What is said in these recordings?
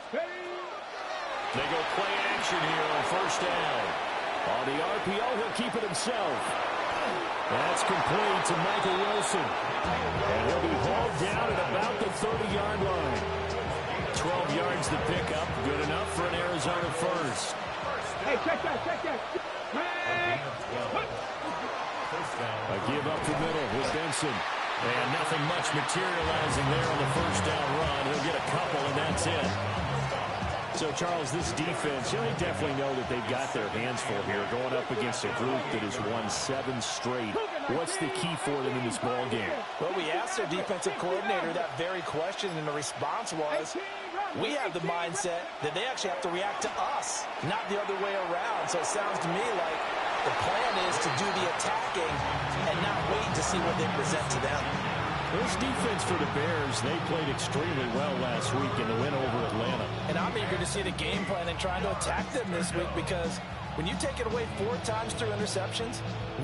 They go play action here on first down. On the RPO, he'll keep it himself. That's complete to Michael Wilson. And he'll be hauled down at about the 30-yard line. 12 yards to pick up. Good enough for an Arizona first. Hey, check that. A give up the middle with Benson. And nothing much materializing there on the first down run. He'll get a couple, and that's it. So, Charles, this defense, they definitely know that they've got their hands full here, going up against a group that has won 7 straight. What's the key for them in this ball game? Well, we asked their defensive coordinator that very question, and the response was, we have the mindset that they actually have to react to us, not the other way around. So it sounds to me like the plan is to do the attacking and not wait to see what they present to them. This defense for the Bears, they played extremely well last week in the win over Atlanta. And I'm eager to see the game plan and trying to attack them this week, because when you take it away 4 times through interceptions,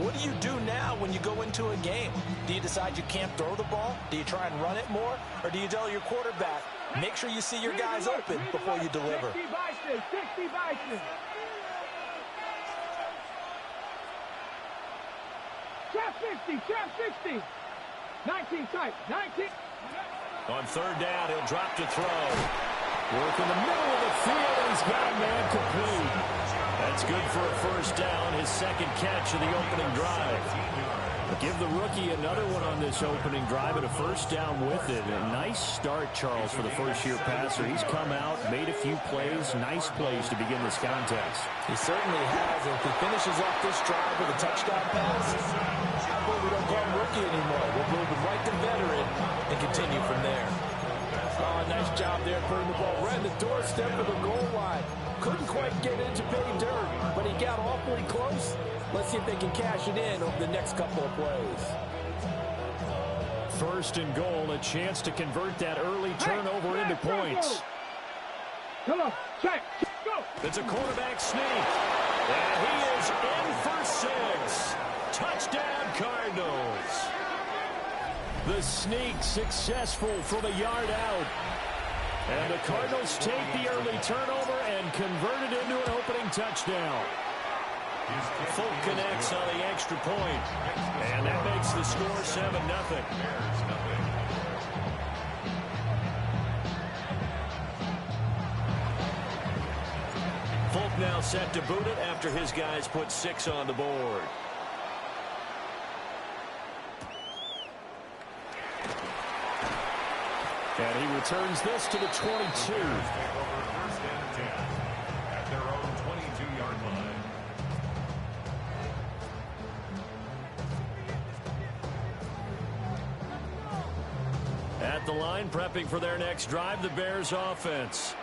what do you do now when you go into a game? Do you decide you can't throw the ball? Do you try and run it more? Or do you tell your quarterback, make sure you see your guys open before you deliver? 60 Bison. Trap 60. 19 tight. 19. On third down, he'll drop to throw. Work in the middle of the field. He's got a man complete. That's good for a first down. His second catch of the opening drive. Give the rookie another one on this opening drive and a first down with it. A nice start, Charles, for the first-year passer. He's come out, made a few plays, nice plays to begin this contest. He certainly has. If he finishes off this drive with a touchdown pass, I believe we don't call him rookie anymore. We'll move him right to veteran and continue from there. Oh, nice job there putting the ball right in the doorstep of the goal line. Couldn't quite get into pay dirt, but he got awfully close. Let's see if they can cash it in over the next couple of plays. First and goal, a chance to convert that early turnover into points. Come on, check, go. It's a quarterback sneak. And he is in for 6. Touchdown, Cardinals. The sneak successful from a yard out. And the Cardinals take the early turnover and convert it into an opening touchdown. Folk connects on the extra point. And that makes the score 7-0. Folk now set to boot it after his guys put 6 on the board. And he returns this to the 22. At their own 22-yard line. At the line, prepping for their next drive, the Bears offense.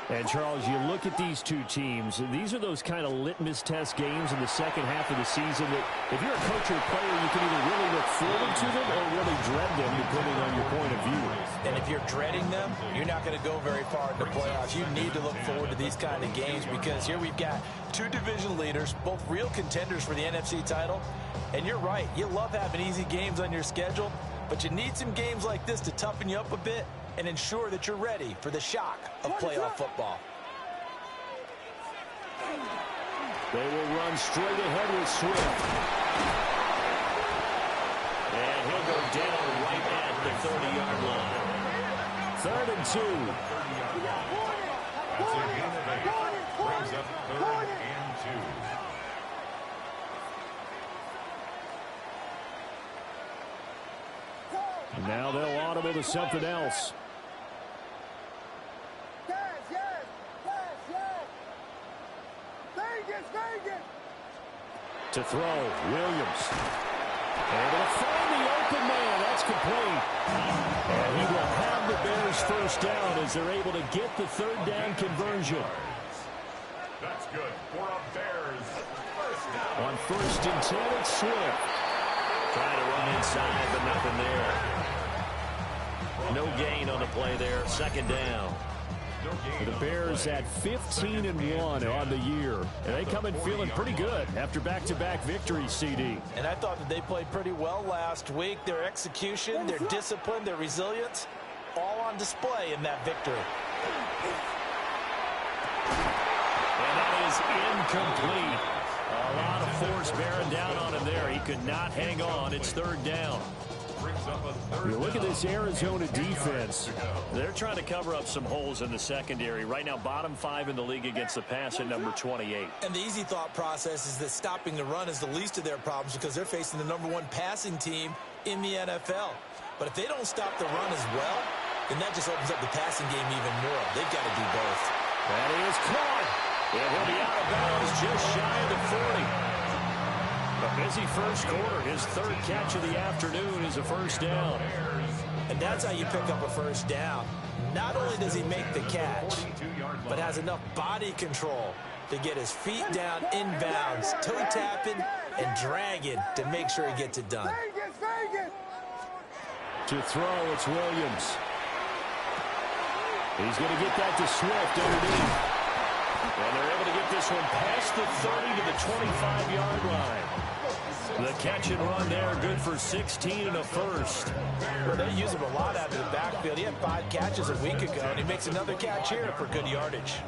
And, Charles, you look at these two teams, these are those kind of litmus test games in the second half of the season that if you're a coach or a player, you can either really look forward to them or really dread them, depending on your point of view. And if you're dreading them, you're not going to go very far in the playoffs. You need to look forward to these kind of games, because here we've got 2 division leaders, both real contenders for the NFC title. And you're right, you love having easy games on your schedule, but you need some games like this to toughen you up a bit and ensure that you're ready for the shock of playoff football. They will run straight ahead with Swift. And he'll go down right at the 30-yard line. 3rd and 2. That's a gain of 8. Brings up 3rd and 2. Now they'll audible to something else. To throw, Williams. And he'll find the open man. That's complete. And he will have the Bears first down as they're able to get the 3rd down conversion. That's good for a Bears first down. On 1st and 10, it's Swift. Trying to run inside, but nothing there. No gain on the play there. 2nd down. The Bears at 15-1 on the year. And they come in feeling pretty good after back-to-back victories, CD. And I thought that they played pretty well last week. Their execution, their discipline, their resilience, all on display in that victory. And that is incomplete. A lot of force bearing down on him there. He could not hang on. It's third down. You look at this Arizona defense. They're trying to cover up some holes in the secondary. Right now, bottom 5 in the league against the pass at number 28. And the easy thought process is that stopping the run is the least of their problems because they're facing the #1 passing team in the NFL. But if they don't stop the run as well, then that just opens up the passing game even more. They've got to do both. And he is caught. And he'll be out of bounds just shy of the 40. A busy first quarter. His third catch of the afternoon is a first down. And that's how you pick up a first down. Not only does he make the catch, but has enough body control to get his feet down inbounds, toe tapping and dragging to make sure he gets it done. To throw, it's Williams. He's going to get that to Swift underneath. And they're able to get this one past the 30 to the 25-yard line. The catch and run there, good for 16 and a first. Well, they use him a lot out of the backfield. He had 5 catches a week ago, and he makes another catch here for good yardage.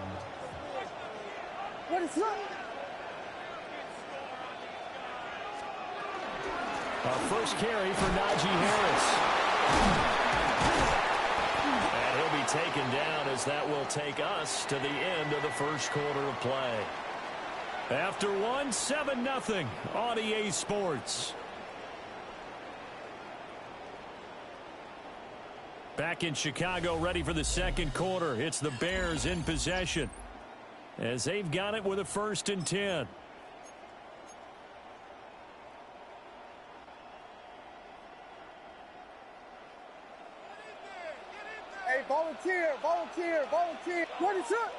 What is up? Our first carry for Najee Harris. And he'll be taken down as that will take us to the end of the first quarter of play. After one, 7-0 on EA Sports. Back in Chicago, ready for the second quarter. It's the Bears in possession as they've got it with a 1st and 10. Hey, volunteer. What is up?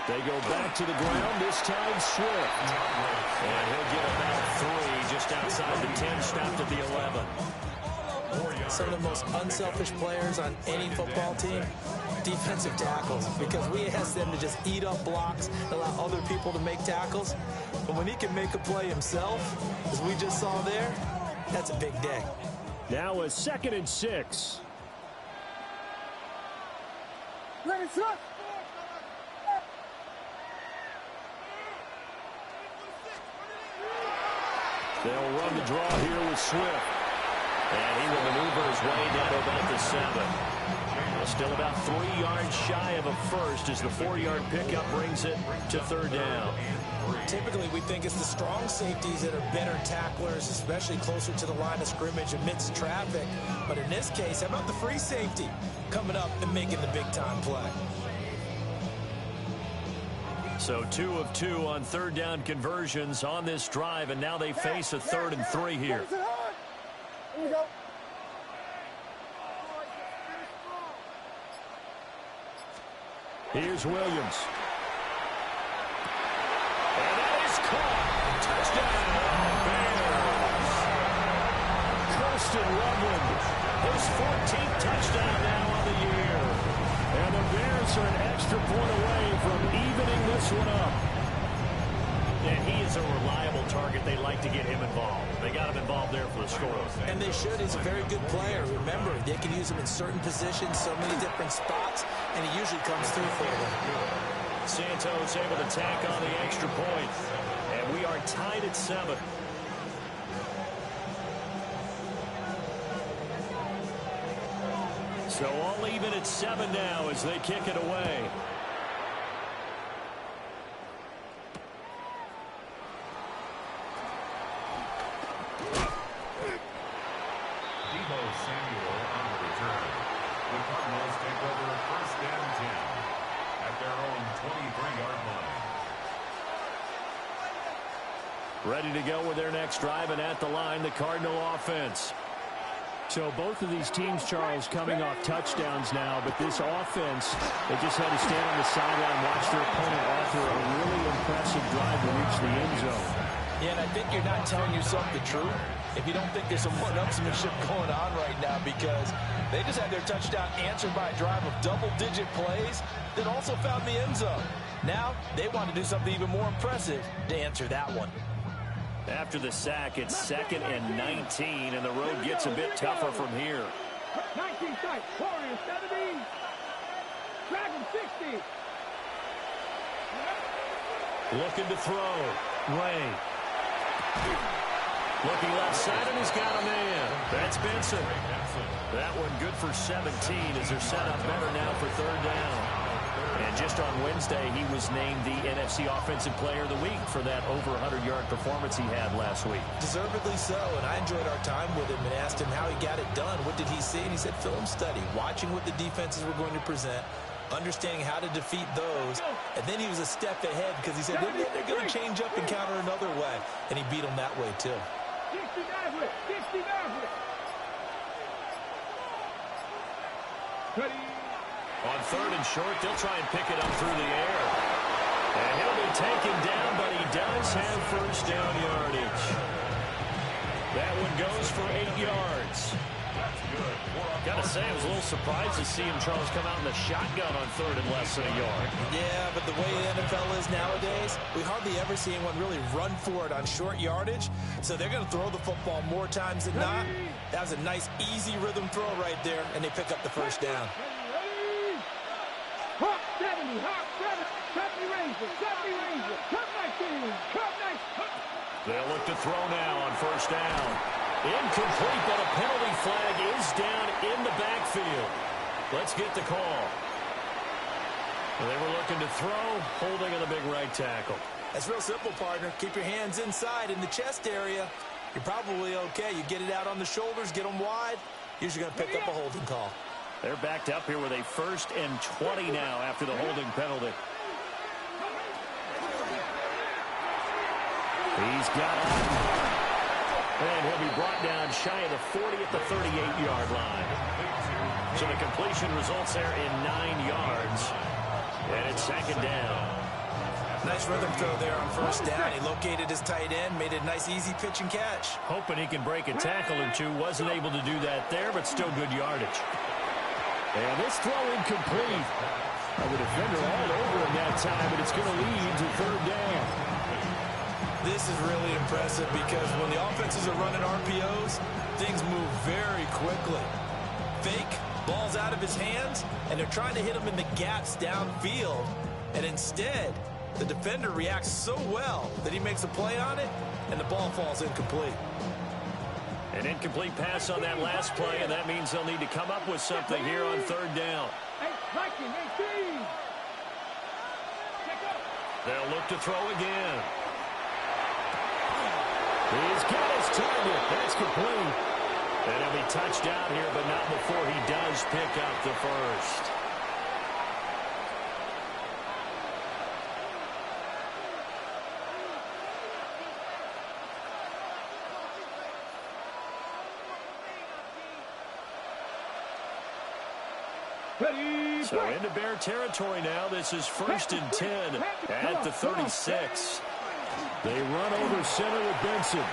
They go back to the ground, this time Swift. And he'll get about 3 just outside the 10, stopped at the 11. Some of the most unselfish players on any football team, defensive tackles, because we ask them to just eat up blocks, allow other people to make tackles. But when he can make a play himself, as we just saw there, that's a big day. Now a 2nd and 6. Let us up. They'll run the draw here with Swift. And he will maneuver his way down to about the 7. Still about 3 yards shy of a first as the 4-yard pickup brings it to 3rd down. Typically, we think it's the strong safeties that are better tacklers, especially closer to the line of scrimmage amidst traffic. But in this case, how about the free safety coming up and making the big-time play? So 2 of 2 on 3rd down conversions on this drive, and now they face a 3rd and 3 here. Here we go. Here's Williams. And that is caught. Touchdown, Bears. Kirsten Loveland, his 14th touchdown now on the year. And the Bears are an extra point away from evening this one up. And he is a reliable target. They like to get him involved. They got him involved there for the score. And they should. He's a very good player. Remember, they can use him in certain positions, so many different spots, and he usually comes through for them. Santos able to tack on the extra point. And we are tied at 7. So all even at 7 now as they kick it away. Ready to go with their next drive, and at the line, the Cardinal offense. So both of these teams, Charles, coming off touchdowns now, but this offense, they just had to stand on the sideline and watch their opponent offer a really impressive drive to reach the end zone. Yeah, and I think you're not telling yourself the truth if you don't think there's some one-upsmanship going on right now, because they just had their touchdown answered by a drive of double-digit plays that also found the end zone. Now, they want to do something even more impressive to answer that one. After the sack, it's 2nd and 19, and the road gets a bit tougher from here. Looking to throw. Ray. Looking left side, and he's got a man. That's Benson. That one good for 17 as they're set up better now for third down. And just on Wednesday, he was named the NFC Offensive Player of the Week for that over 100-yard performance he had last week. Deservedly so, and I enjoyed our time with him and asked him how he got it done. What did he see? And he said film study, watching what the defenses were going to present, understanding how to defeat those, and then he was a step ahead because he said they're going to change up and counter another way, and he beat them that way too. On third and short, they'll try and pick it up through the air. And he'll be taken down, but he does have first down yardage. That one goes for 8 yards. Gotta say, I was a little surprised to see him, Charles, come out in the shotgun on third and less than a yard. Yeah, but the way the NFL is nowadays, we hardly ever see anyone really run for it on short yardage. So they're going to throw the football more times than not. That was a nice, easy rhythm throw right there, and they pick up the first down. Hawk 70, Hawk 70, Company Ranger, Company Ranger, Cup 19, Cup 19. They'll look to throw now on first down. Incomplete, but a penalty flag is down in the backfield. Let's get the call. They were looking to throw, holding in the big right tackle. That's real simple, partner. Keep your hands inside in the chest area. You're probably okay. You get it out on the shoulders, get them wide. Usually going to pick up a holding call. They're backed up here with a 1st and 20 now after the holding penalty. He's got it. And he'll be brought down shy of the 40 at the 38-yard line. So the completion results there in 9 yards. And it's second down. Nice rhythm throw there on first down. He located his tight end, made a nice easy pitch and catch. Hoping he can break a tackle or two. Wasn't able to do that there, but still good yardage. And this throw incomplete. A defender all over him that time, but it's going to lead to third down. This is really impressive because when the offenses are running RPOs, things move very quickly. Fake, ball's out of his hands, and they're trying to hit him in the gaps downfield. And instead, the defender reacts so well that he makes a play on it, and the ball falls incomplete. An incomplete pass on that last play, and that means they'll need to come up with something here on third down. They'll look to throw again. He's got his target. That's complete. And he'll be touched down here, but not before he does pick up the first. So into Bear territory now. This is 1st and 10 at the 36. They run over center with Benson.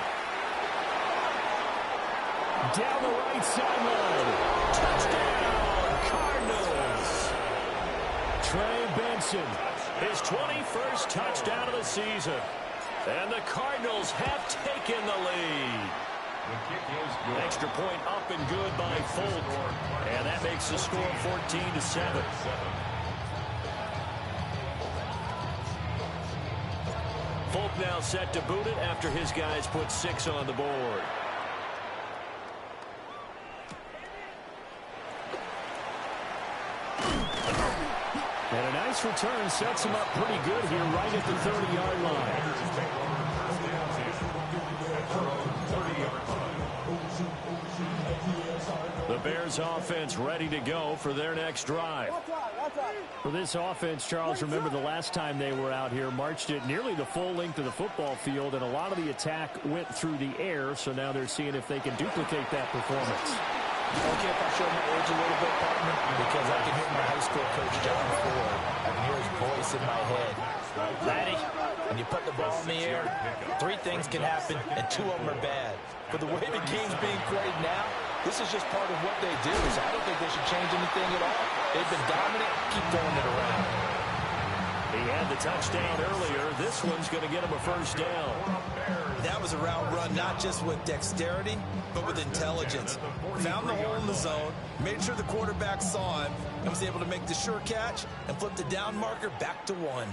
Down the right sideline. Touchdown, Cardinals. Trey Benson, his 21st touchdown of the season. And the Cardinals have taken the lead. Extra point up and good by Folk. And that makes the score 14-7. Folk now set to boot it after his guys put 6 on the board. And a nice return sets him up pretty good here right at the 30-yard line. The Bears offense ready to go for their next drive. For this offense, Charles, remember the last time they were out here, marched it nearly the full length of the football field, and a lot of the attack went through the air, so now they're seeing if they can duplicate that performance. Okay, if I show my age a little bit, partner, because I can hear my high school coach, John Ford. I can hear his voice in my head. Laddie, when you put the ball in the air, 3 things can happen, and 2 of them are bad. But the way the game's being played now, this is just part of what they do. So I don't think they should change anything at all. They've been dominant. Keep throwing it around. He had the touchdown earlier. This one's going to get him a first down. That was a route run not just with dexterity, but with intelligence. Found the hole in the zone, made sure the quarterback saw him, and was able to make the sure catch and flip the down marker back to 1.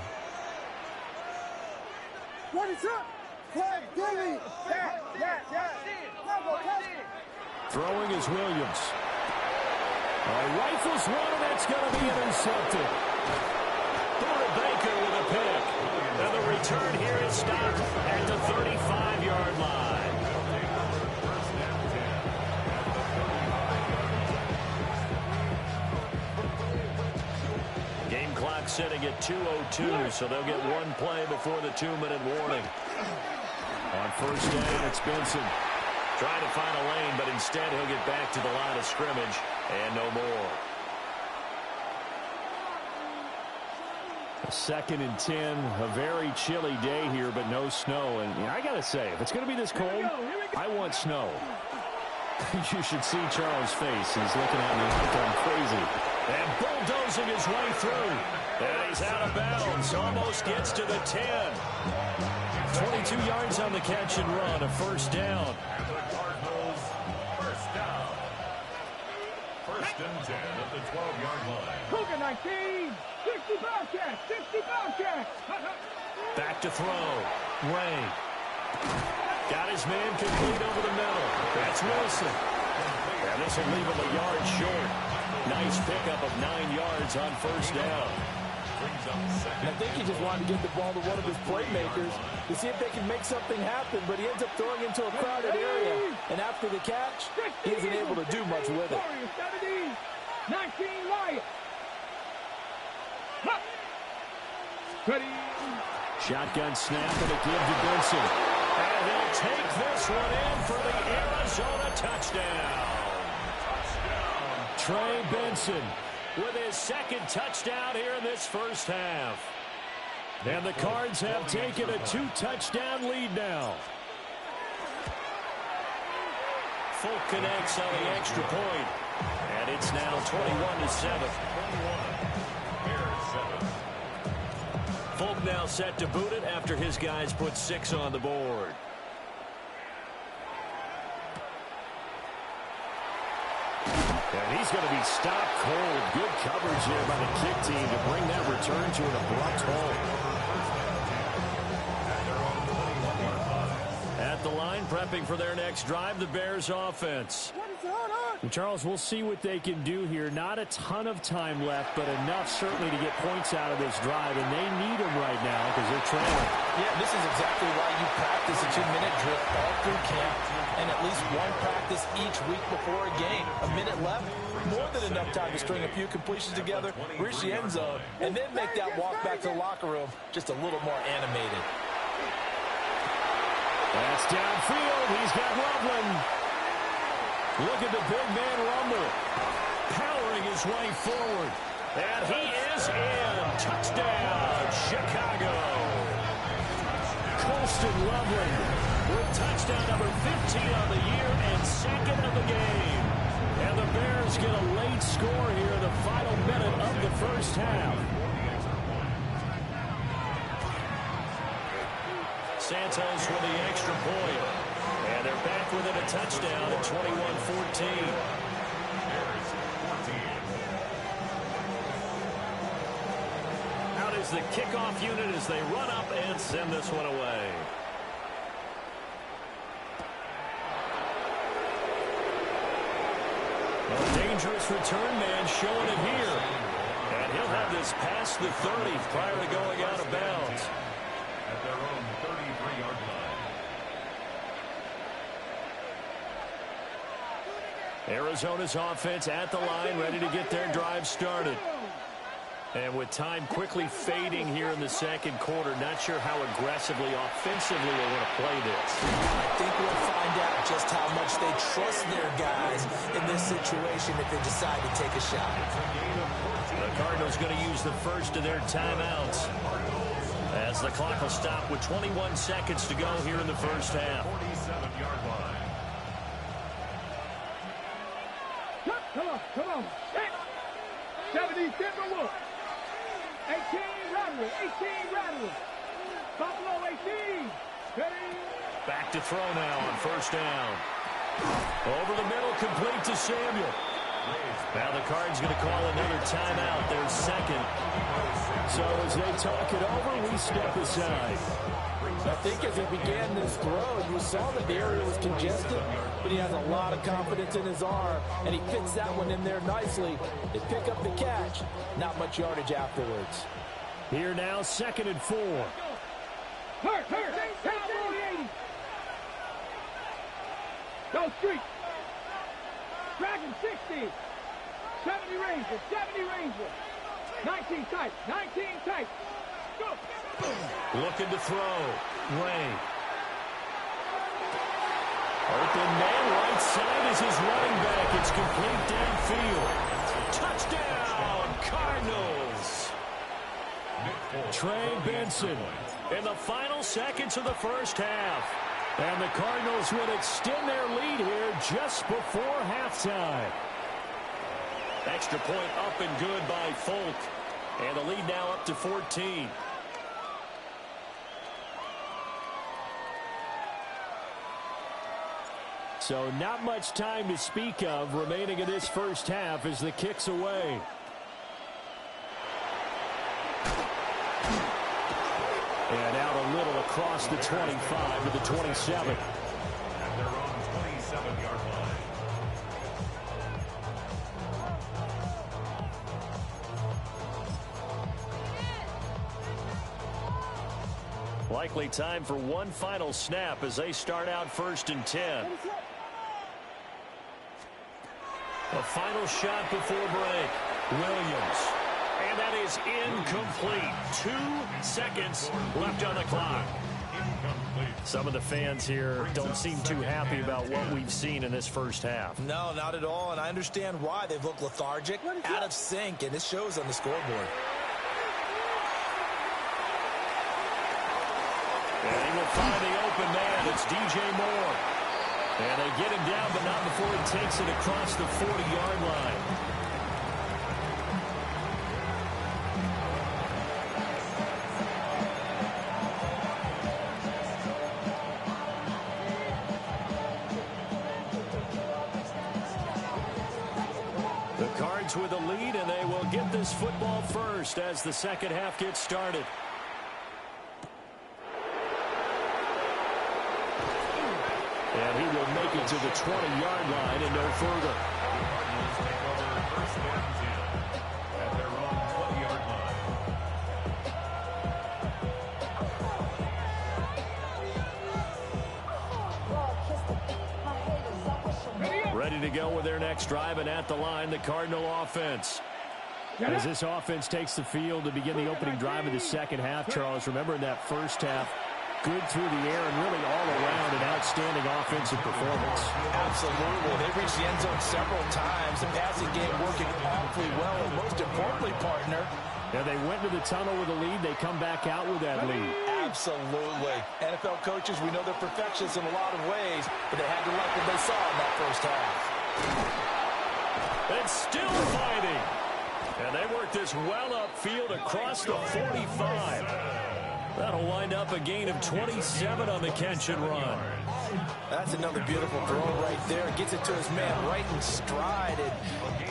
What is up? Play, Dilly. Yeah. Throwing is Williams. Rifles one, and that's going to be intercepted. Buda Baker with a pick. And the return here is stopped at the 35-yard line. Game clock setting at 2:02, so they'll get one play before the 2-minute warning. On first down, it's Benson. Trying to find a lane, but instead he'll get back to the line of scrimmage and no more. A 2nd and 10, a very chilly day here, but no snow. And I got to say, if it's going to be this cold, I want snow. You should see Charles' face. He's looking at me like I'm crazy. And bulldozing his way through. And he's out of bounds. Almost gets to the 10. 22 yards on the catch and run. A first down. First and 10 at the 12-yard line. Cougar 19. 60 Bobcats. 60 Bobcats. Back to throw. Ray. Got his man complete over the middle. That's Wilson. And this will leave him a yard short. Nice pickup of 9 yards on first down. And I think he just wanted to get the ball to one of his playmakers to see if they can make something happen, but he ends up throwing into a crowded area. And after the catch, he isn't able to do much with it. 19 Lions. Ready. Shotgun snap and a give to Benson. And he'll take this one in for the Arizona touchdown. Trey Benson with his 2nd touchdown here in this first half. And the Cards have taken a 2-touchdown lead now. Folk connects on the extra point. And it's now 21-7. Folk now set to boot it after his guys put 6 on the board. And he's going to be stopped cold. Good coverage here by the kick team to bring that return to an abrupt halt. At the line, prepping for their next drive, the Bears offense. And Charles, we'll see what they can do here. Not a ton of time left, but enough certainly to get points out of this drive, and they need them right now because they're trailing. Yeah, this is exactly why you practice a 2-minute drill all through camp and at least one practice each week before a game. A minute left, more than enough time to string a few completions together, reach the end zone, and then make that walk back to the locker room just a little more animated. That's downfield. He's got Loveland. Look at the big man rumble. Powering his way forward. And he is in. Touchdown, Chicago. Colston Loveland with touchdown number 15 on the year and 2nd of the game. And the Bears get a late score here in the final minute of the first half. Santos with the extra point. And they're back within a touchdown at 21-14. Out is the kickoff unit as they run up and send this one away. A dangerous return man showing it here. And he'll have this past the 30 prior to going out of bounds. At their own 33-yard line. Arizona's offense at the line, ready to get their drive started. And with time quickly fading here in the second quarter, not sure how aggressively, offensively they want to play this. I think we'll find out just how much they trust their guys in this situation if they decide to take a shot. The Cardinals going to use the first of their timeouts as the clock will stop with 21 seconds to go here in the first half. 47-yard line. Come on. 70, Timberwolves. 18, Radley. 18, Radley. Buffalo 18. Back to throw now on first down. Over the middle, complete to Samuel. Now the Cards going to call another timeout, their second. So as they talk it over, we step aside. I think as he began this throw, you saw that the area was congested, but he has a lot of confidence in his arm, and he fits that one in there nicely. They pick up the catch. Not much yardage afterwards. Here now, 2nd and 4. Hurt. Cowboy 80. Go street. Dragon 60. 70 Ranger. 70 Ranger. 19 tight. 19 tight. Go. Looking to throw. Way. Open man, right side is his running back. It's complete downfield. Touchdown, Cardinals. Trey Benson in the final seconds of the first half. And the Cardinals would extend their lead here just before halftime. Extra point up and good by Folk. And the lead now up to 14. So not much time to speak of remaining in this first half as the kick's away. And out a little across the 25 to the 27. At their own 27-yard line. Likely time for one final snap as they start out 1st and 10. A final shot before break. Williams. And that is incomplete. 2 seconds left on the clock. Some of the fans here don't seem too happy about what we've seen in this first half. No, not at all, and I understand why. They've looked lethargic, out of sync, and it shows on the scoreboard. And he will find the open man. It's DJ Moore. And they get him down, but not before he takes it across the 40-yard line. The Cards with a lead, and they will get this football first as the second half gets started. And he will make it to the 20-yard line and no further. Cardinals take over 1st and 10 at their own 20-yard line. Ready to go with their next drive, and at the line, the Cardinal offense. As this offense takes the field to begin the opening drive of the second half, Charles, remember in that first half, good through the air and really all around an outstanding offensive performance. Absolutely. They've reached the end zone several times. The passing game working awfully well, and most importantly, partner. Yeah, they went to the tunnel with a lead. They come back out with that lead. Absolutely. NFL coaches, we know they're perfectionists in a lot of ways, but they had to like what they saw in that first half. And still fighting. And they work this well upfield across the 45. That'll wind up a gain of 27 on the catch and run. That's another beautiful throw right there. Gets it to his man right in stride. And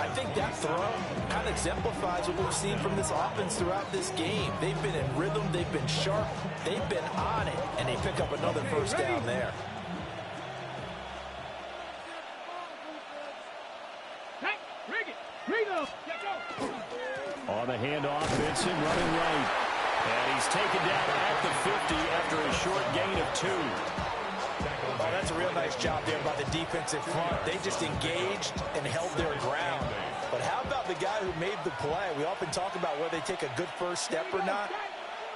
I think that throw kind of exemplifies what we've seen from this offense throughout this game. They've been in rhythm. They've been sharp. They've been on it. And they pick up another first down there. On the handoff, Benson running right. And he's taken down at the 50 after a short gain of 2. Oh, that's a real nice job there by the defensive front. They just engaged and held their ground. But how about the guy who made the play? We often talk about whether they take a good first step or not.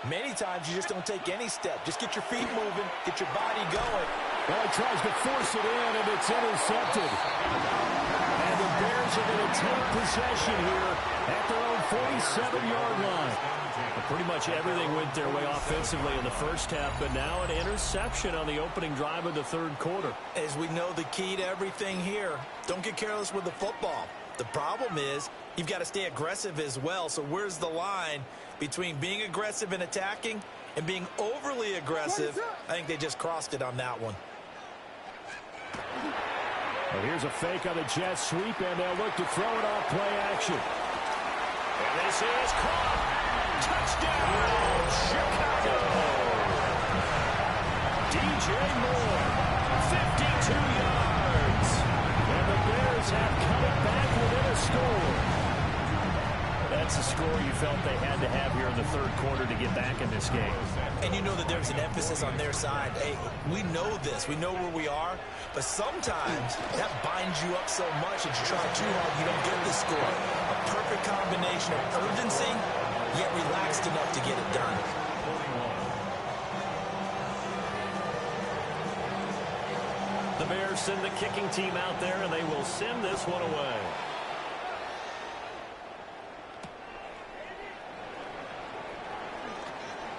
Many times you just don't take any step. Just get your feet moving, get your body going. Well, he tries to force it in, and it's intercepted. And the Bears are going to take possession here at their own 47-yard line. But pretty much everything went their way offensively in the first half, but now an interception on the opening drive of the third quarter. As we know, the key to everything here, don't get careless with the football. The problem is you've got to stay aggressive as well. So where's the line between being aggressive and attacking and being overly aggressive? I think they just crossed it on that one. Well, here's a fake on the jet sweep, and they'll look to throw it off play action. And this is caught. Touchdown, Chicago. DJ Moore, 52 yards. And the Bears have cut it back within a score. That's a score you felt they had to have here in the third quarter to get back in this game. And you know that there's an emphasis on their side. Hey, we know this. We know where we are. But sometimes that binds you up so much that you try too hard, you don't get the score. A perfect combination of urgency, yet relaxed enough to get it done. The Bears send the kicking team out there, and they will send this one away.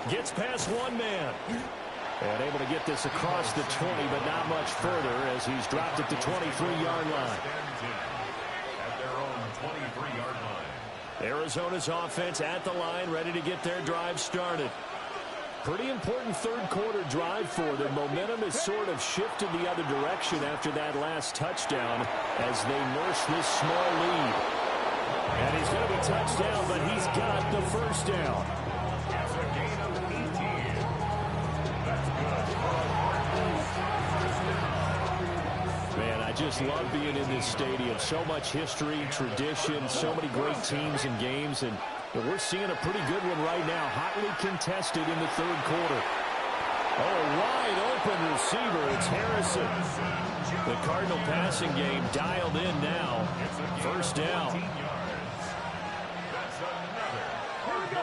Gets past one man. And able to get this across the 20, but not much further as he's dropped at the 23-yard line. At their own 23-yard line. Arizona's offense at the line, ready to get their drive started. Pretty important third quarter drive for them. Momentum has sort of shifted the other direction after that last touchdown as they nurse this small lead. And he's going to be touched down, but he's got the first down. That's a gain of 18. That's good. Man, I just love being in this stadium. So much history, tradition, so many great teams and games, and we're seeing a pretty good one right now, hotly contested in the third quarter. Oh, wide open receiver. It's Harrison. The Cardinal passing game dialed in now. First down.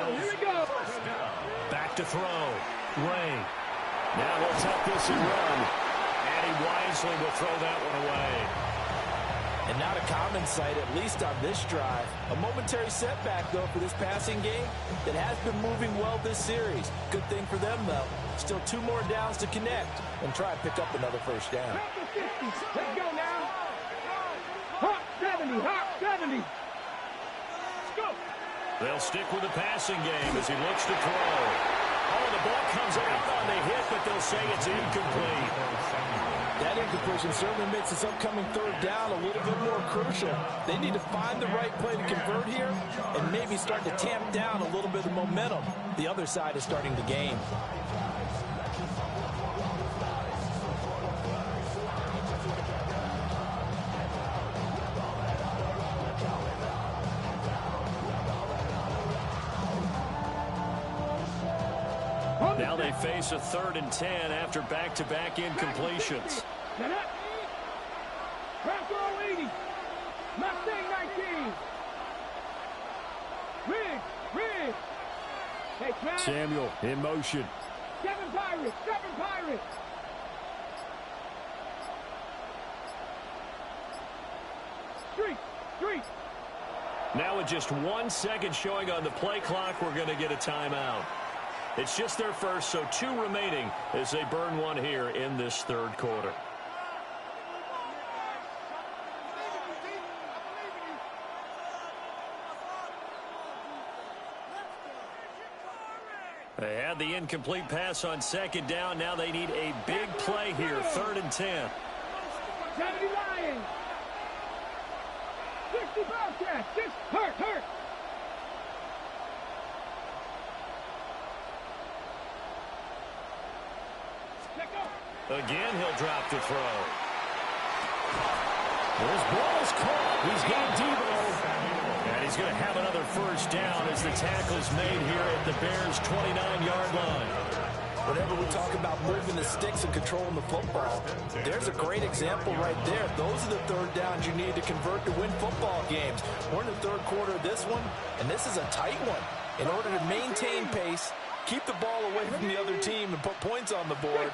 Here we go. Back to throw. Ray. Now he'll tuck this and run. And he wisely will throw that one away. And not a common sight, at least on this drive. A momentary setback, though, for this passing game that has been moving well this series. Good thing for them, though. Still 2 more downs to connect and try and pick up another first down. Top of 50. Let's go now. Hot 70. Hot 70. Let's go. They'll stick with the passing game as he looks to throw. Oh, the ball comes out on the hit, but they'll say it's incomplete. That incompletion certainly makes this upcoming third down a little bit more crucial. They need to find the right play to convert here and maybe start to tamp down a little bit of momentum. The other side is starting the game. Now they face a 3rd and 10 after back-to-back incompletions. Set up. Crack roll 80. Mustang 19. Rig. Hey, Trav. Samuel in motion. 7 Pirates. 7 Pirates. Street. Now with just 1 second showing on the play clock, we're going to get a timeout. It's just their first, so 2 remaining as they burn one here in this third quarter. They had the incomplete pass on 2nd down. Now they need a big play here, 3rd and 10. 70 Lions. 60 Bobcats. Just hurt. Again, he'll drop to throw. This ball is caught. He's got Debo. And he's going to have another first down as the tackle's made here at the Bears' 29-yard line. Whenever we talk about moving the sticks and controlling the football, there's a great example right there. Those are the third downs you need to convert to win football games. We're in the third quarter of this one, and this is a tight one. In order to maintain pace, keep the ball away from the other team and put points on the board,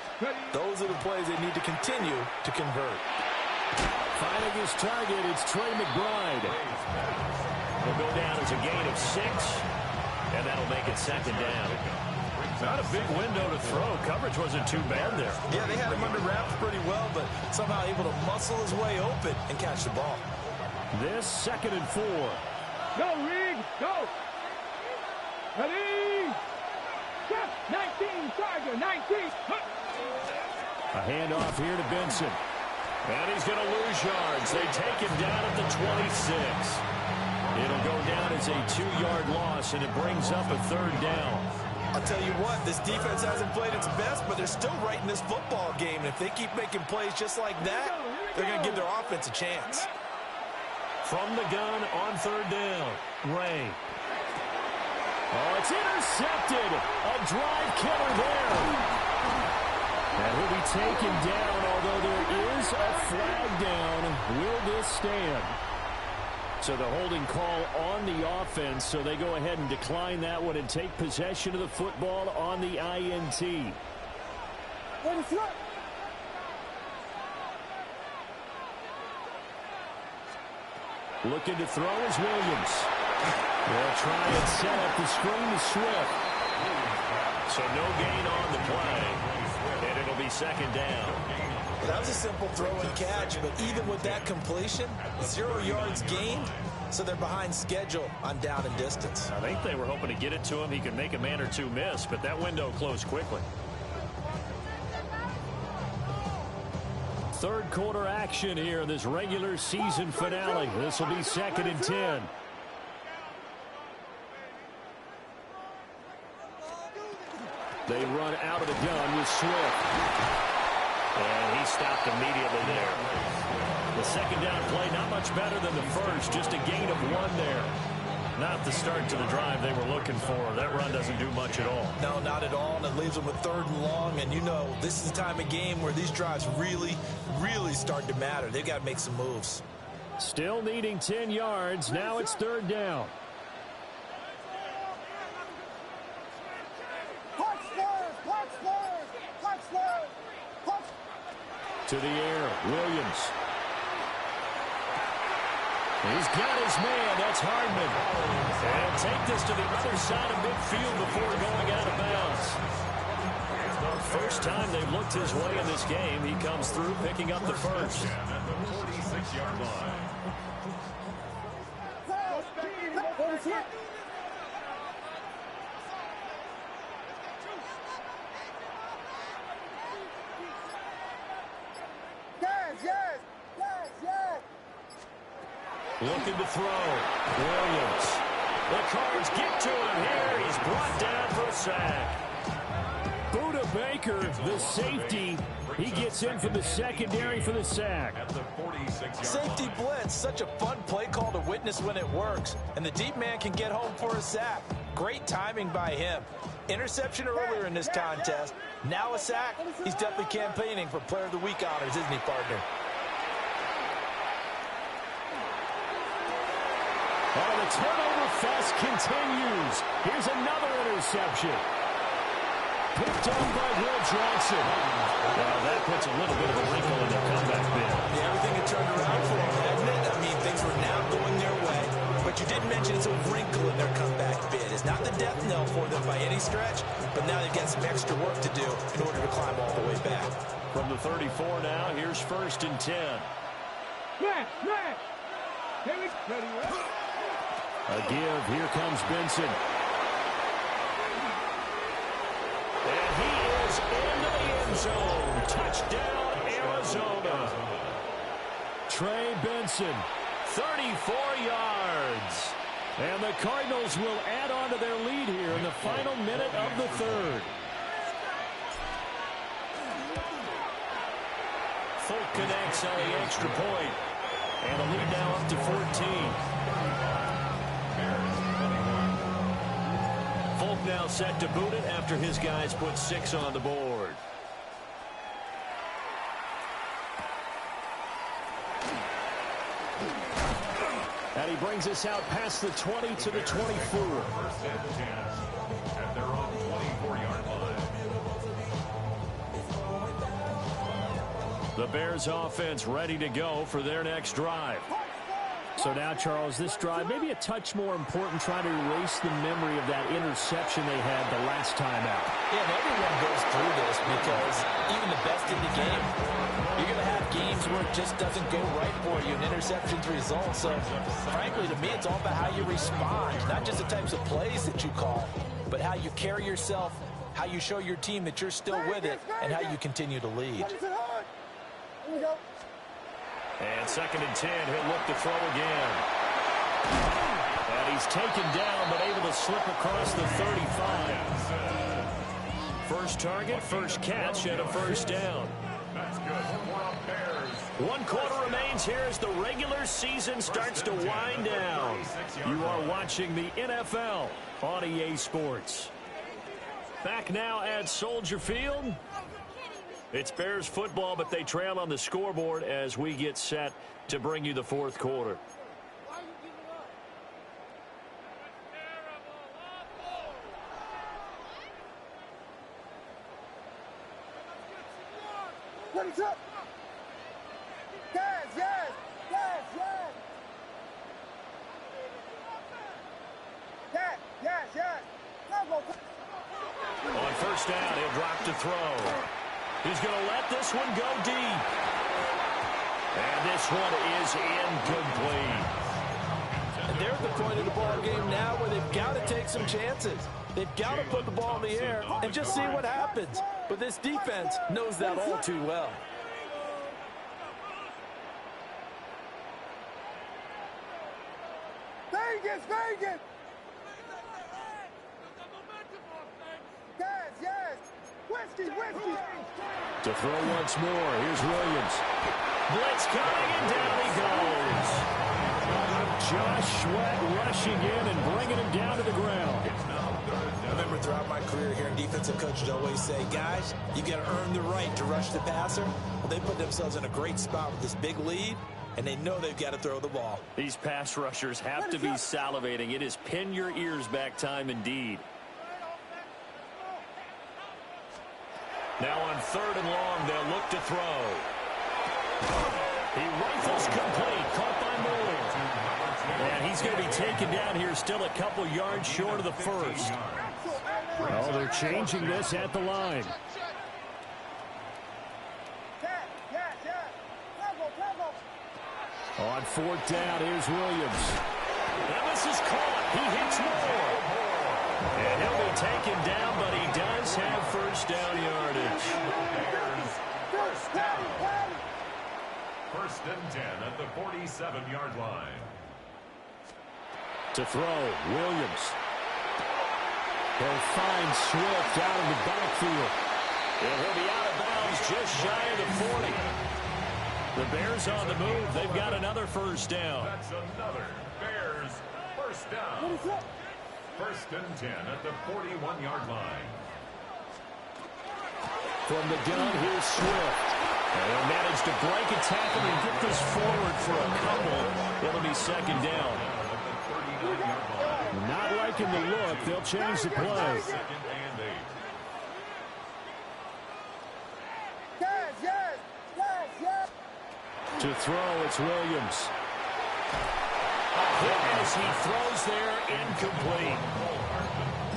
those are the plays they need to continue to convert. Finding his target, it's Trey McBride. It'll go down as a gain of 6, and that'll make it 2nd down. Not a big window to throw. Coverage wasn't too bad there. Yeah, they had him under wraps pretty well, but somehow able to muscle his way open and catch the ball. This 2nd and 4. Go, Rig. Go. Ready. Step. 19. Tiger. 19. A handoff here to Benson. And he's going to lose yards. They take him down at the 26. It'll go down as a 2-yard loss, and it brings up a 3rd down. I'll tell you what, this defense hasn't played its best, but they're still right in this football game. And if they keep making plays just like that, they're going to give their offense a chance. From the gun on 3rd down, Ray. Oh, it's intercepted. A drive killer there. And he'll be taken down, although there is a flag down. Will this stand? So the holding call on the offense, so they go ahead and decline that one and take possession of the football on the INT. Looking to throw is Williams. They'll try and set up the screen to Swift. So no gain on the play, and it'll be 2nd down. That was a simple throw and catch, but even with that completion, 0 yards gained, so they're behind schedule on down and distance. I think they were hoping to get it to him. He could make a man or two miss, but that window closed quickly. 3rd quarter action here in this regular season finale. This will be 2nd and 10. They run out of the gun with Swift. And he stopped immediately there. The 2nd down play, not much better than the first. Just a gain of 1 there. Not the start to the drive they were looking for. That run doesn't do much at all. No, not at all, and it leaves them with 3rd and long. And you know, this is the time of game where these drives really, really start to matter. They've got to make some moves. Still needing 10 yards. Now it's 3rd down. To the air, Williams. He's got his man. That's Hardman. And take this to the other side of midfield before going out of bounds. First time they've looked his way in this game. He comes through picking up the first. At the 46-yard line. Looking to throw. Williams. The Cards get to him here. He's brought down for a sack. Buda Baker, the safety, he gets in from the secondary for the sack. At the 46-yard Safety line. blitz, such a fun play call to witness when it works. And the deep man can get home for a sack. Great timing by him. Interception earlier in this contest. Now a sack. He's definitely campaigning for Player of the Week honors, isn't he, partner? Oh, the turnover fest continues. Here's another interception. Picked up by Will Johnson. Well, that puts a little bit of a wrinkle in their comeback bid. Yeah, everything had turned around for them, hadn't it? I mean, things were now going their way. But you did mention it's a wrinkle in their comeback bid. It's not the death knell for them by any stretch, but now they've got some extra work to do in order to climb all the way back. From the 34 now, here's 1st and 10. Matt. Ready. A give. Here comes Benson. And he is into the end zone. Touchdown, Arizona. Trey Benson, 34 yards. And the Cardinals will add on to their lead here in the final minute of the 3rd. Folk connects on the extra point. And the lead now up to 14. Folk now set to boot it after his guys put 6 on the board. And he brings us out past the 20 to the 24. 1st and 10 at their own 24-yard line. The Bears offense ready to go for their next drive. So now, Charles, this drive, maybe a touch more important, trying to erase the memory of that interception they had the last time out. Yeah, and everyone goes through this because even the best in the game, you're going to have games where it just doesn't go right for you, and interceptions result. So, frankly, to me, it's all about how you respond, not just the types of plays that you call, but how you carry yourself, how you show your team that you're still with it, and how you continue to lead. And 2nd and 10, he'll look to throw again. And he's taken down, but able to slip across the 35. First target, first catch, and a first down. That's good. 1 quarter remains here as the regular season starts to wind down. You are watching the NFL on EA Sports. Back now at Soldier Field. It's Bears football, but they trail on the scoreboard as we get set to bring you the 4th quarter. What is up? Yes, yes, yes, yes. Yes, yes, yes. On first down, he'll drop to throw. He's going to let this one go deep. And this one is incomplete. And they're at the point of the ball game now where they've got to take some chances. They've got to put the ball in the air and just see what happens. But this defense knows that all too well. Vegas, Vegas. Yes, yes. Whiskey, whiskey. To throw once more, here's Williams. Blitz coming, and down he goes. Josh Sweat rushing in and bringing him down to the ground. I remember throughout my career here, defensive coaches always say, guys, you got to earn the right to rush the passer. Well, they put themselves in a great spot with this big lead, and they know they've got to throw the ball. These pass rushers have to be salivating. It is pin your ears back time indeed. Now on 3rd and long, they'll look to throw. He rifles complete, caught by Moore. And he's going to be taken down here, still a couple yards short of the first. Oh, they're changing this at the line. On 4th down, here's Williams. And this is caught. He hits Moore. And he'll be taken down, but he does have first down yardage. First down. 1st and 10 at the 47-yard line. To throw, Williams. He'll find Swift out in the backfield. And he'll be out of bounds just shy of the 40. The Bears on the move. They've got another first down. That's another Bears first down. 1st and 10 at the 41-yard line. From the gun, here's Swift. And he'll manage to break a tackle and get this forward for a couple. It'll be 2nd down. Not liking the look. They'll change the play. 2nd and 8. Yes, yes, yes, yes. To throw, it's Williams. As he throws there, incomplete.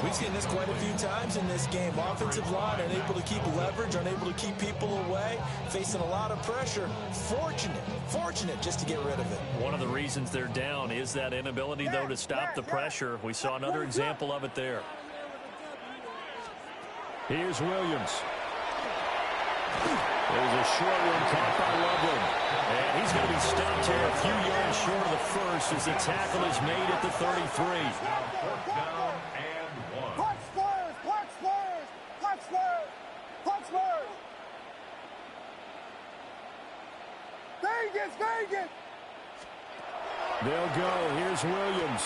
We've seen this quite a few times in this game. Offensive line unable to keep leverage, unable to keep people away, facing a lot of pressure. Fortunate just to get rid of it. One of the reasons they're down is that inability, though, to stop the pressure. We saw another example of it there. Here's Williams. There's a short one caught by Loveland. And he's going to be stopped here a few yards short of the first as the tackle is made at the 33. 4th down and 1. Punch Spurs, punch Spurs, punch Spurs, punch Spurs. Vegas, Vegas. They'll go. Here's Williams.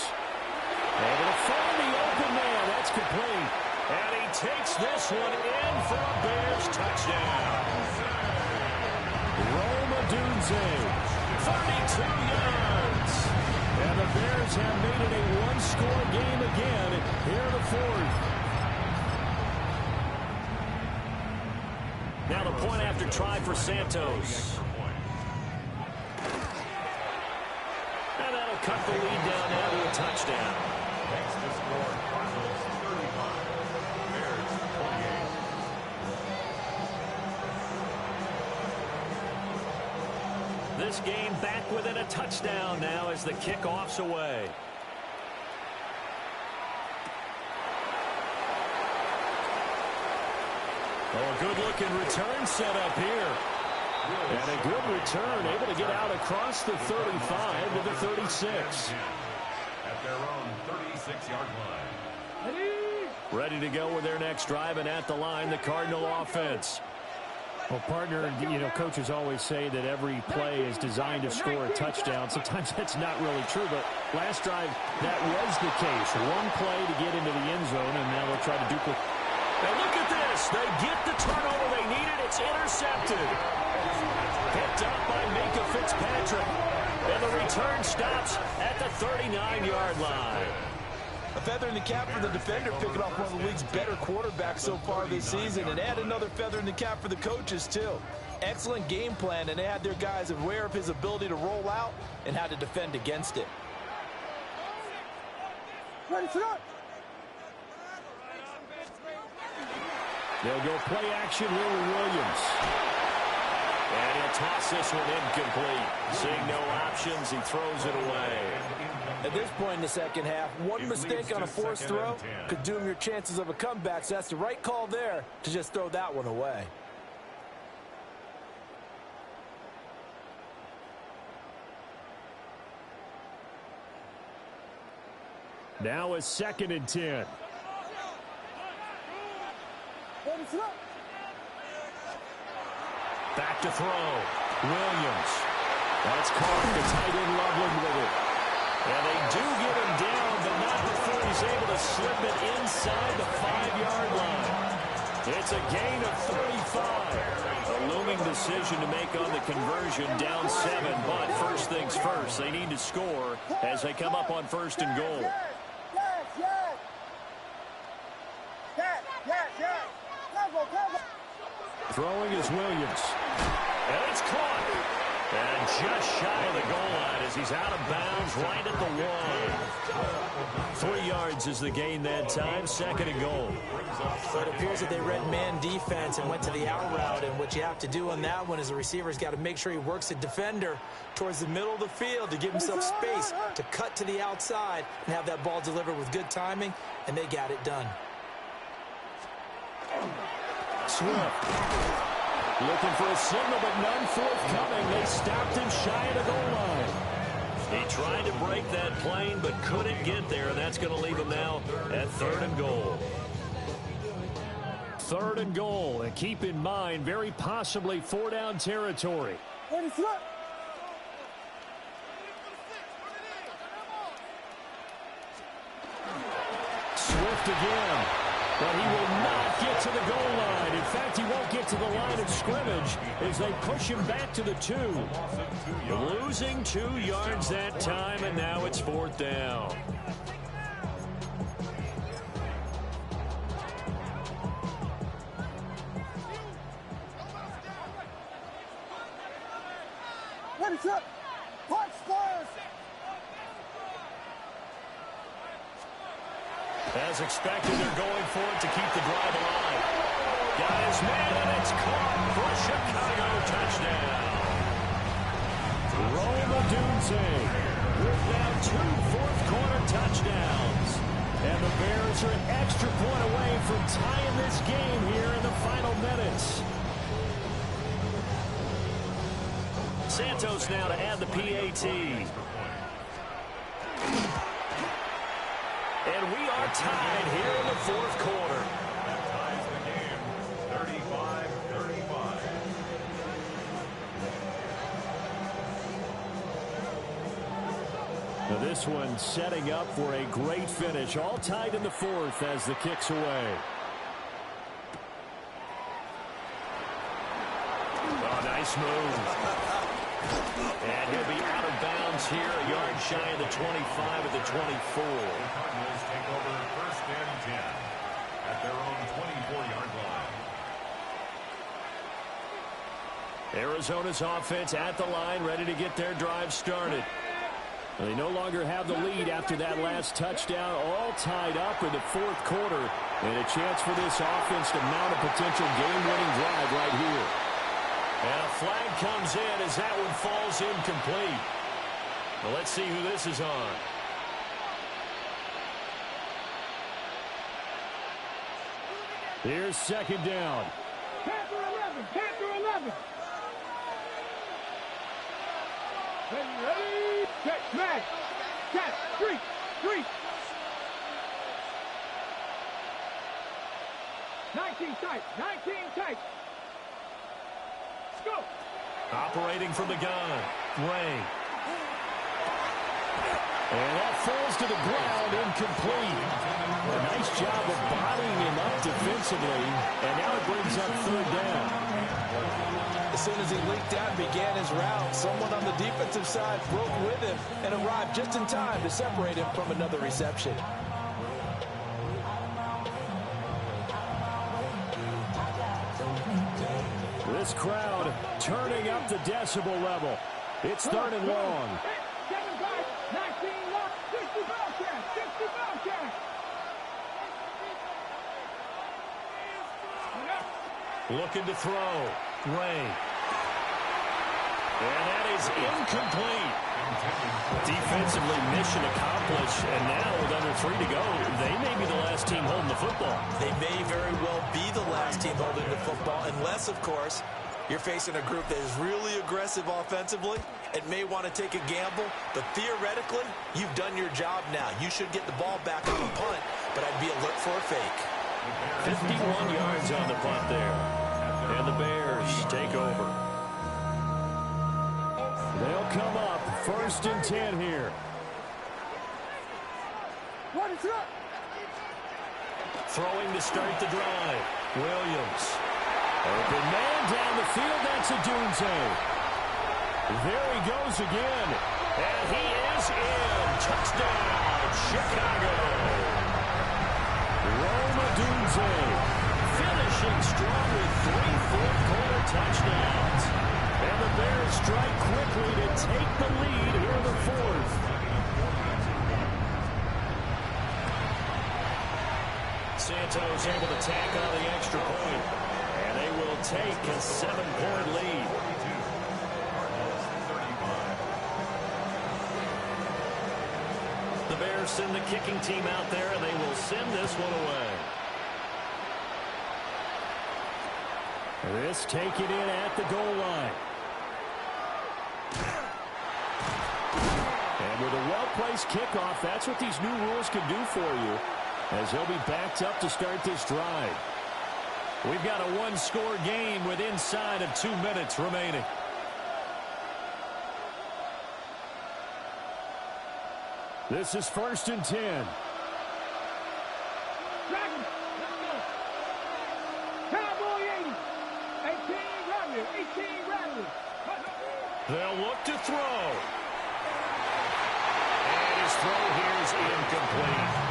Able to find the open man. That's complete. And he takes this one in for a Bears touchdown. Roma Dunze, 32 yards. And the Bears have made it a one-score game again here in the 4th. Now the point after try for Santos. And that'll cut the lead down now to a touchdown. Next to score, Cardinals 35, Bears 28. This game back within a touchdown now as the kickoff's away. Oh, a good-looking return set up here. And a good return, able to get out across the 35 to the 36. At their own 36-yard line. Ready to go with their next drive, and at the line, the Cardinal offense. Well, partner, coaches always say that every play is designed to score a touchdown. Sometimes that's not really true, but last drive, that was the case. One play to get into the end zone, and now they'll try to duplicate. And look at this. They get the turnover they needed. It's intercepted. Picked up by Minka Fitzpatrick. And the return stops at the 39-yard line. A feather in the cap for the defender, picking off one of the league's better quarterbacks so far this season, and add another feather in the cap for the coaches, too. Excellent game plan, and they had their guys aware of his ability to roll out and how to defend against it. Ready, shot. They'll go play action here with Williams. And he'll toss this one incomplete. Seeing no options, he throws it away. At this point in the second half, one mistake on a forced throw could doom your chances of a comeback, so that's the right call there to just throw that one away. Now a 2nd and 10. Back to throw. Williams. That's caught. The tight end Loveland with it. And they do get him down, but not before he's able to slip it inside the 5-yard line. It's a gain of 35. A looming decision to make on the conversion, down 7. But first things first, they need to score as they come up on 1st and goal. Throwing is Williams. And it's caught. And just shy of the goal line as he's out of bounds right at the 1. 3 yards is the gain that time. 2nd and goal. So it appears that they read man defense and went to the out route. And what you have to do on that one is the receiver's got to make sure he works the defender towards the middle of the field to give himself space to cut to the outside and have that ball delivered with good timing. And they got it done. Swift looking for a signal, but none forthcoming. They stopped him shy of the goal line. He tried to break that plane, but couldn't get there. That's going to leave him now at 3rd and goal. 3rd and goal, and keep in mind, very possibly 4-down territory. Swift again. But he will not get to the goal line. In fact, he won't get to the line of scrimmage as they push him back to the 2. Losing 2 yards that time, and now it's 4th down. Ready, shot. Punch, stars. As expected, they're going for it to keep the drive alive. Got his man, and it's caught for a Chicago touchdown. Rome Odunze with now 2 fourth-quarter touchdowns. And the Bears are an extra point away from tying this game here in the final minutes. Santos now to add the PAT. And we are tied here in the 4th quarter. That ties the game, 35-35. Now this one setting up for a great finish. All tied in the 4th as the kick's away. Oh, nice move. And he'll be out of bounds here, a yard shy of the 25 at the 24. Cardinals take over 1st and 10 at their own 24-yard line. Arizona's offense at the line, ready to get their drive started. They no longer have the lead after that last touchdown, all tied up in the fourth quarter. And a chance for this offense to mount a potential game-winning drive right here. And a flag comes in as that one falls incomplete. Well, let's see who this is on. Here's second down. Panther 11, Panther 11. Ready, set, smash. Set, street, street. 19 tight, 19 tight. Let's go. Operating from the gun, Ray. And that falls to the ground, incomplete. A nice job of bodying him up defensively, and now it brings up third down. As soon as he leaked out and began his route, someone on the defensive side broke with him and arrived just in time to separate him from another reception. This crowd turning up the decibel level. It's third and long. 7-5, 19 lock, 60 ball catch, 60 ball catch. Looking to throw, Ray. And that is incomplete. Defensively, mission accomplished, and now with under 3 to go, they may be the last team holding the football. They may very well be the last team holding the football, unless, of course, you're facing a group that is really aggressive offensively and may want to take a gamble. But theoretically, you've done your job now. You should get the ball back on the punt, but I'd be alert for a fake. 51 yards on the punt there. And the Bears take over. They'll come up first and 10 here. What is up? Throwing to start the drive. Williams. Open man down the field. That's Odunze. There he goes again. And he is in. Touchdown, Chicago. Rome Odunze finishing strong with 3 fourth-quarter touchdowns. And the Bears strike quickly to take the lead here in the fourth. Santos able to tack on the extra point. And they will take a 7-point lead. The Bears send the kicking team out there, and they will send this one away. This taken in at the goal line. And with a well-placed kickoff, that's what these new rules can do for you, as they'll be backed up to start this drive. We've got a one-score game with inside of 2 minutes remaining. This is first and 10. Dragon. Cowboy 80. 18 Rattler. 18 Rattler. They'll look to throw. And his throw here is incomplete.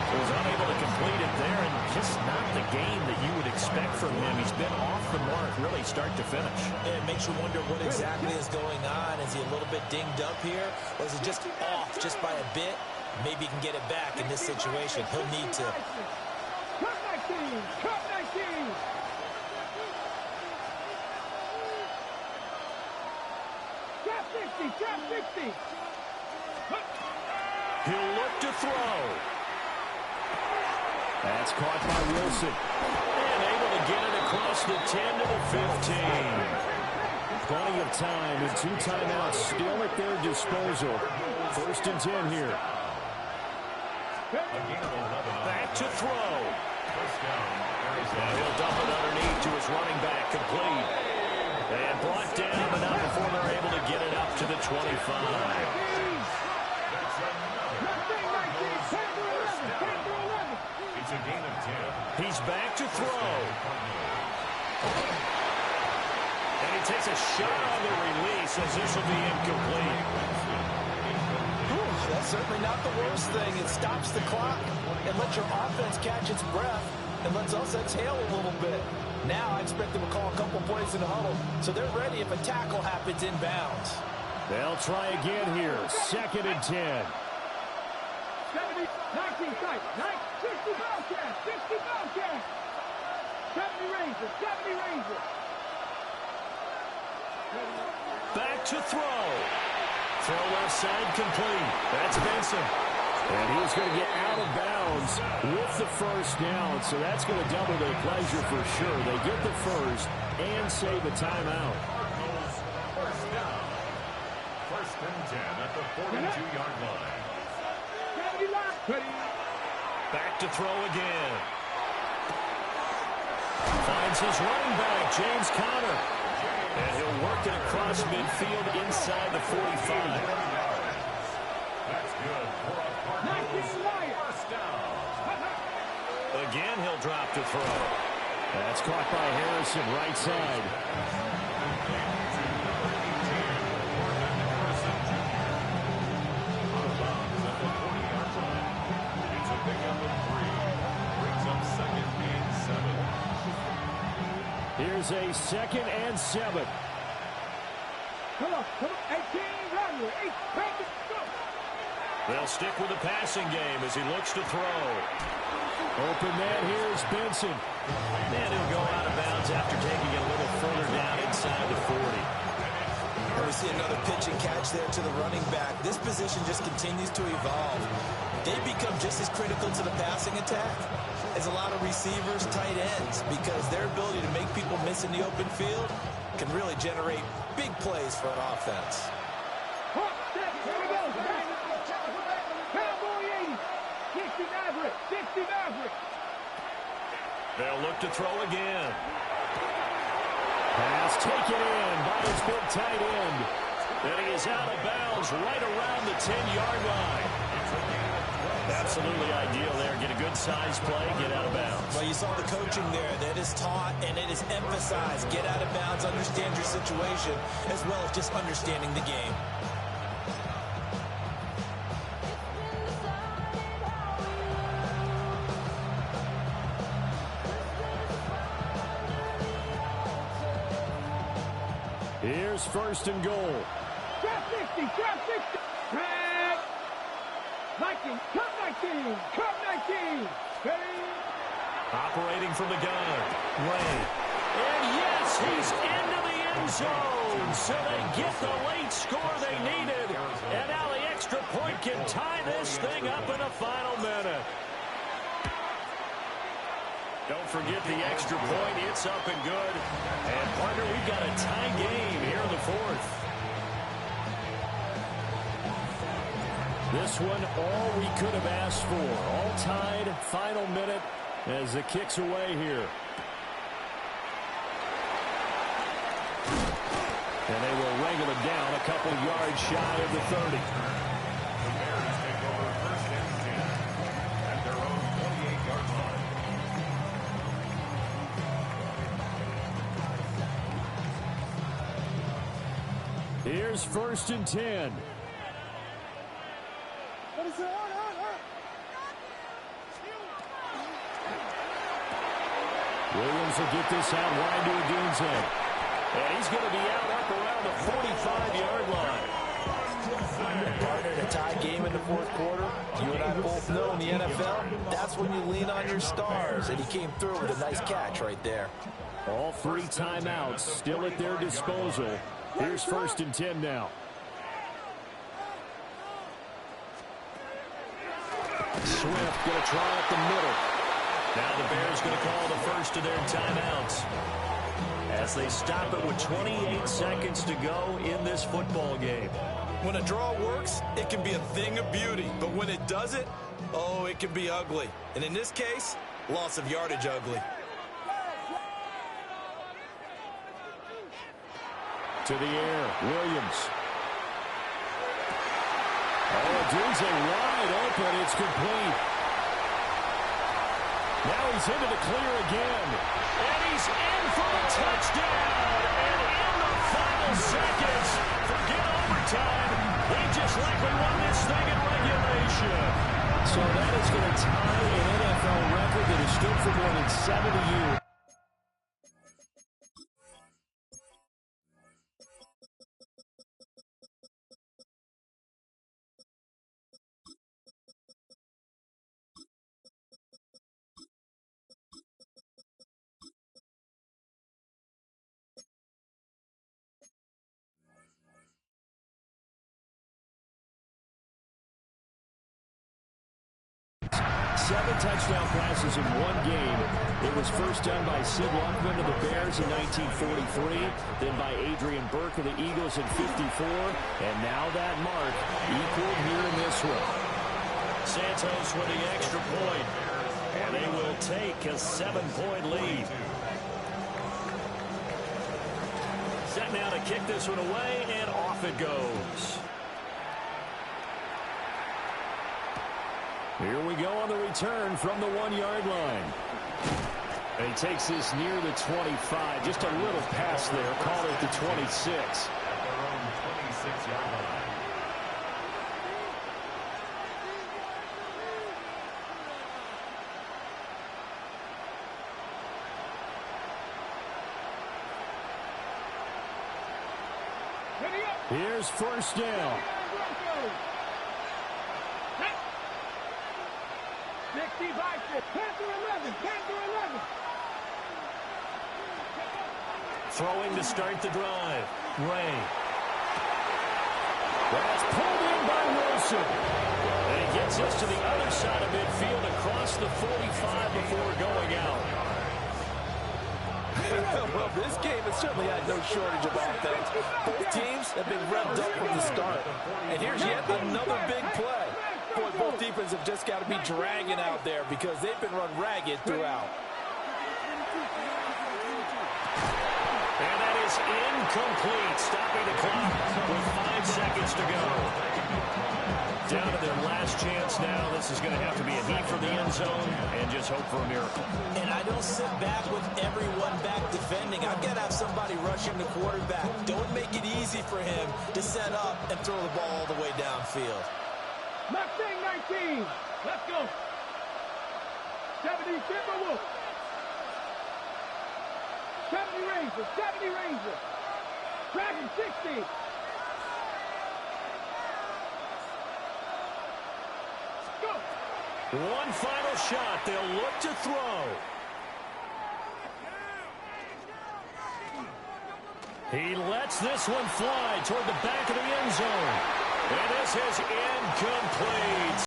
He was unable to complete it there, and just not the game that you would expect from him. He's been off the mark, really, start to finish. It makes you wonder what exactly is going on. Is he a little bit dinged up here? Or is he just off just by a bit? Maybe he can get it back in this situation. He'll need to. Cut 19. Cut 19. Trap 60. Trap 60. He'll look to throw. That's caught by Wilson. And able to get it across the 10 to the 15. Plenty of time and 2 timeouts still at their disposal. First and 10 here. Back to throw. And he'll dump it underneath to his running back, complete. And brought down, but not before they're able to get it up to the 25. It's a gain of 10. He's back to throw. And he takes a shot on the release as this will be incomplete. That's certainly not the worst thing. It stops the clock and lets your offense catch its breath and lets us exhale a little bit. Now I expect them to call a couple plays in the huddle so they're ready if a tackle happens inbounds. They'll try again here. 2nd and 10. 70, 19 sight, 60 Bobcats, 60 Bobcats. 70 Rangers, 70 Rangers. Back to throw. Throw left side complete. That's Benson. And he's going to get out of bounds with the first down, so that's going to double their pleasure for sure. They get the first and save a timeout. First down. 1st and 10 at the 42-yard line. Back to throw again. Finds his running back, James Conner. And he'll work it across midfield inside the 45. That's good for a Cardinals first down. Again, he'll drop to throw. That's caught by Harrison, right side. It's a pickup of 3. Brings up 2nd and 7. Here's a 2nd and 7. Come on, 18, run, 8, go. They'll stick with the passing game as he looks to throw. Open man, here's Benson. And he'll go out of bounds after taking it a little further down inside the 40. We see another pitch and catch there to the running back. This position just continues to evolve. They become just as critical to the passing attack as a lot of receivers, tight ends, because their ability to make people miss in the open field can really generate big plays for an offense. Here we go. Cowboy 80. 60 Maverick. 60 Maverick. They'll look to throw again. Pass taken in by his big tight end. And he is out of bounds right around the 10-yard line. Absolutely ideal there. Get a good size play, get out of bounds. Well, you saw the coaching there. That is taught and it is emphasized. Get out of bounds, understand your situation, as well as just understanding the game. Here's 1st and goal. Trap 60, trap 60. Track. 19, cut 19, cut 19. Ready? Operating from the gun. Ray. And yes, he's into the end zone. So they get the late score they needed. And now the extra point can tie this thing up in the final minute. Don't forget the extra point. It's up and good. And, partner, we've got a tie game here in the 4th. This one, all we could have asked for. All tied, final minute as the kick's away here. And they will wrangle it down a couple yards shy of the 30. The Bears take over 1st and 10 at their own 28-yard line. Here's 1st and 10. Williams will get this out wide to Odunze. And he's going to be out up around the 45-yard line. Partner, in a tie game in the 4th quarter, you and I both know in the NFL, that's when you lean on your stars, and he came through with a nice catch right there. All 3 timeouts still at their disposal. Here's 1st and 10 now. Swift going to try up the middle. Now the Bears going to call the first of their timeouts as they stop it with 28 seconds to go in this football game. When a draw works, it can be a thing of beauty. But when it doesn't, oh, it can be ugly. And in this case, loss of yardage ugly. To the air, Williams. Oh, Odunze wide open. It's complete. Now he's into the clear again. And he's in for the touchdown. And in the final seconds, forget overtime. They just likely won this thing in regulation. So that is going to tie an NFL record that has stood for more than 70 years. 7 touchdown passes in one game. It was first done by Sid Luckman of the Bears in 1943, then by Adrian Burke of the Eagles in 54, and now that mark equaled here in this one. Santos with the extra point, and they will take a 7-point lead. Set now to kick this one away, and off it goes. Here we go on the return from the 1-yard line. And he takes this near the 25. Just a little pass there. Call it the 26. At their own 26-yard line. Here's first down. 65, Panther 11, Panther 11. Throwing to start the drive. Ray. That's pulled in by Wilson. And he gets us to the other side of midfield across the 45 before going out. Well, this game has certainly had no shortage of offense. Both teams have been revved up from the start. And here's yet another big play. Boy, both defenses have just got to be dragging out there because they've been run ragged throughout. And that is incomplete. Stopping the clock with 5 seconds to go. Down to their last chance now. This is going to have to be a heat for the end zone and just hope for a miracle. And I don't sit back with everyone back defending. I've got to have somebody rushing the quarterback. Don't make it easy for him to set up and throw the ball all the way downfield. Mustang 19. Let's go. 70 Timberwolves. 70 Rangers. 70 Rangers. Dragon 60. Go. One final shot. They'll look to throw. He lets this one fly toward the back of the end zone. And this is incomplete.